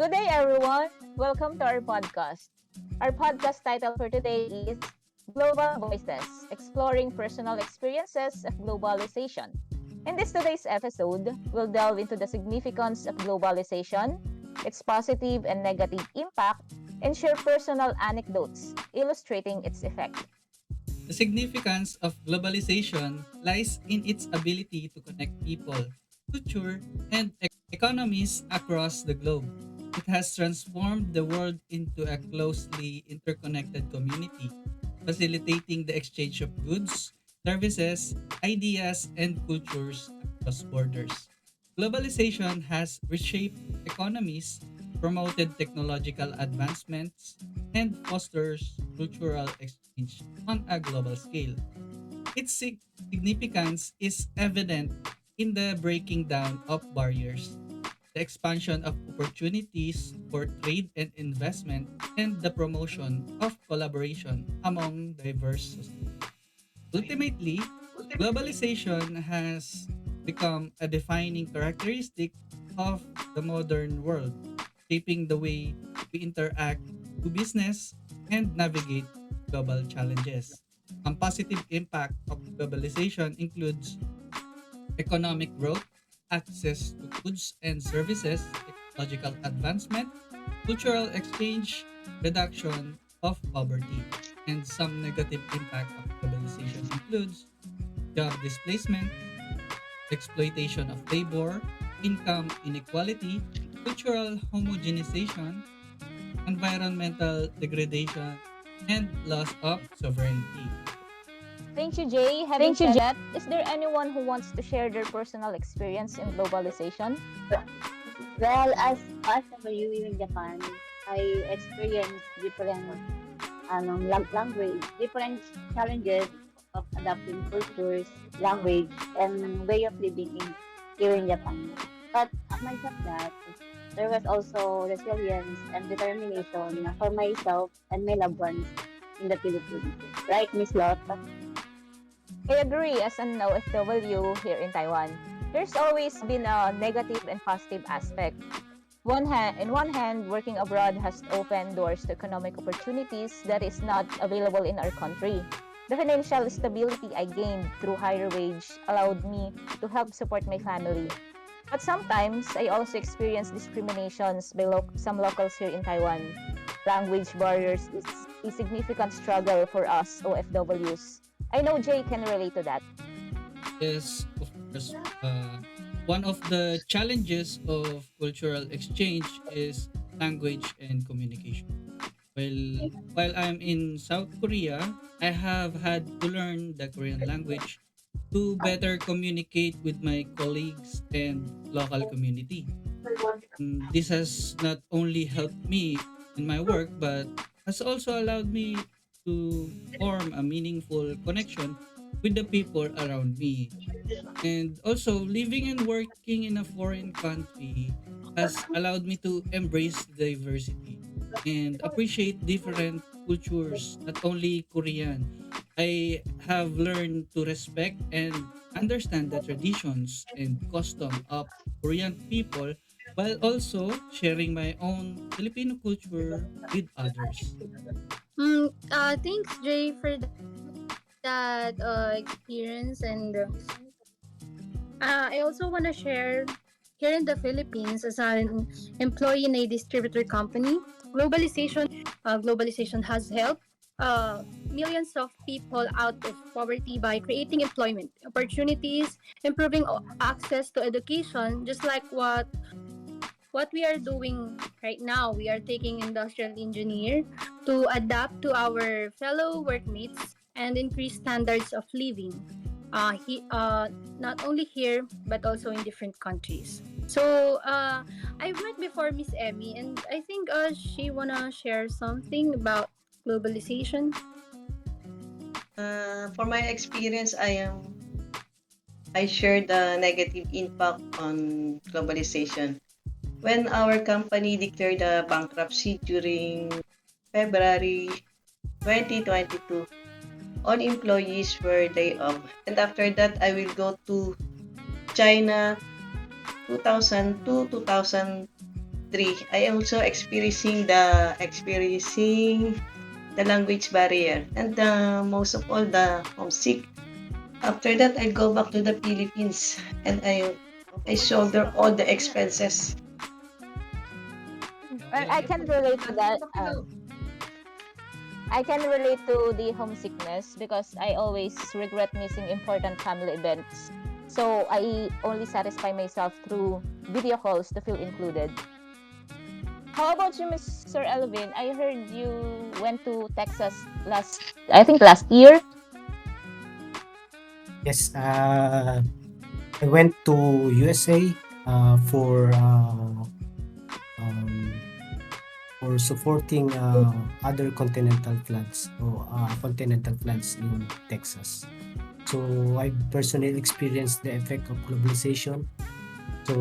Good day, everyone. Welcome to our podcast. Our podcast title for today is Global Voices Exploring Personal Experiences of Globalization. In this today's episode, we'll delve into the significance of globalization, its positive and negative impact, and share personal anecdotes illustrating its effect. The significance of globalization lies in its ability to connect people, culture, and economies across the globe. It has transformed the world into a closely interconnected community, facilitating the exchange of goods, services, ideas, and cultures across borders. Globalization has reshaped economies, promoted technological advancements, and fosters cultural exchange on a global scale. Its significance is evident in the breaking down of barriers, the expansion of opportunities for trade and investment, and the promotion of collaboration among diverse societies. Ultimately, globalization has become a defining characteristic of the modern world, shaping the way we interact, do business, and navigate global challenges. Ang positive impact of globalization includes economic growth, access to goods and services, technological advancement, cultural exchange, reduction of poverty. And some negative impact of globalization includes job displacement, exploitation of labor, income inequality, cultural homogenization, environmental degradation, and loss of sovereignty. Thank you, Jay. Having said that, is there anyone who wants to share their personal experience in globalization? Well, as a Mayu in Japan, I experienced different language, different challenges of adapting cultures, language, and way of living in here in Japan. But aside from that, there was also resilience and determination for myself and my loved ones in the Philippines. Right, Miss Lot? I agree as an OFW here in Taiwan. There's always been a negative and positive aspect. In one hand, working abroad has opened doors to economic opportunities that is not available in our country. The financial stability I gained through higher wage allowed me to help support my family. But sometimes I also experience discriminations by some locals here in Taiwan. Language barriers is a significant struggle for us OFWs. I know Jay can relate to that. Is, of course, one of the challenges of cultural exchange is language and communication. While I'm in South Korea, I have had to learn the Korean language to better communicate with my colleagues and local community. This has not only helped me in my work, but has also allowed me to form a meaningful connection with the people around me. And also, living and working in a foreign country has allowed me to embrace diversity and appreciate different cultures, not only Korean. I have learned to respect and understand the traditions and custom of Korean people while also sharing my own Filipino culture with others. Thanks, Jay, for that experience. And I also want to share here in the Philippines as an employee in a distributor company. Globalization has helped millions of people out of poverty by creating employment opportunities, improving access to education, just like what we are doing right now. We are taking industrial engineer to adapt to our fellow workmates and increase standards of living. Not only here but also in different countries. So I met before Miss Emmy, and I think she wanna share something about globalization. For my experience, I share the negative impact on globalization. When our company declared a bankruptcy during February 2022, all employees were laid off. And after that, I will go to China 2002, 2003. three, I also experiencing the language barrier and most of all the homesick. After that, I go back to the Philippines and I shoulder all the expenses. Well, Okay. I can relate to the homesickness because I always regret missing important family events. So I only satisfy myself through video calls to feel included. How about you, Mr. Elvin? I heard you went to Texas I think last year. Yes, I went to USA um, for supporting other continental floods in Texas. So I personally experienced the effect of globalization. So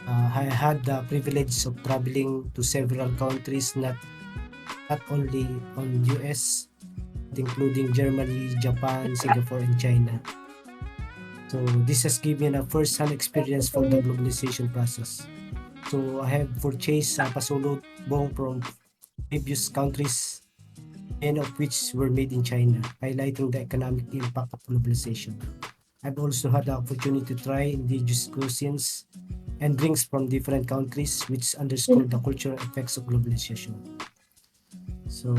I had the privilege of traveling to several countries, not only on US, but including Germany, Japan, Singapore, and China. So this has given a first-hand experience for the globalization process. So I have purchased pasalubong from previous countries, many of which were made in China, highlighting the economic impact of globalization. I've also had the opportunity to try indigenous cuisines and drinks from different countries, which underscore the cultural effects of globalization. So,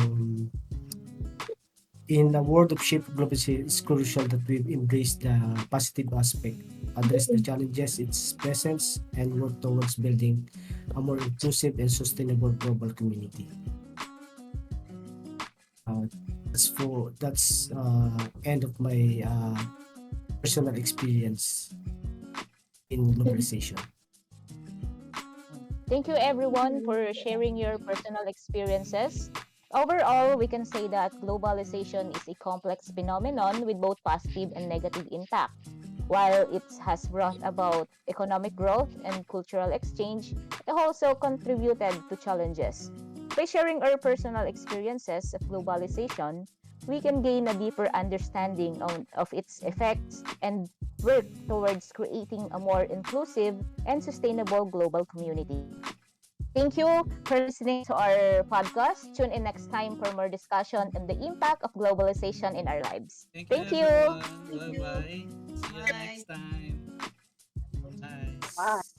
in a world of shape globalization, it's crucial that we embrace the positive aspect, address the challenges its presence, and work towards building a more inclusive and sustainable global community. Uh, that's end of my personal experience in globalization. Thank you, everyone, for sharing your personal experiences. Overall, we can say that globalization is a complex phenomenon with both positive and negative impact. While it has brought about economic growth and cultural exchange, it also contributed to challenges. By sharing our personal experiences of globalization, we can gain a deeper understanding of its effects and work towards creating a more inclusive and sustainable global community. Thank you for listening to our podcast. Tune in next time for more discussion on the impact of globalization in our lives. Thank you, Thank you. everyone. Thank Bye you. bye. See you Bye. next time. Bye. Bye.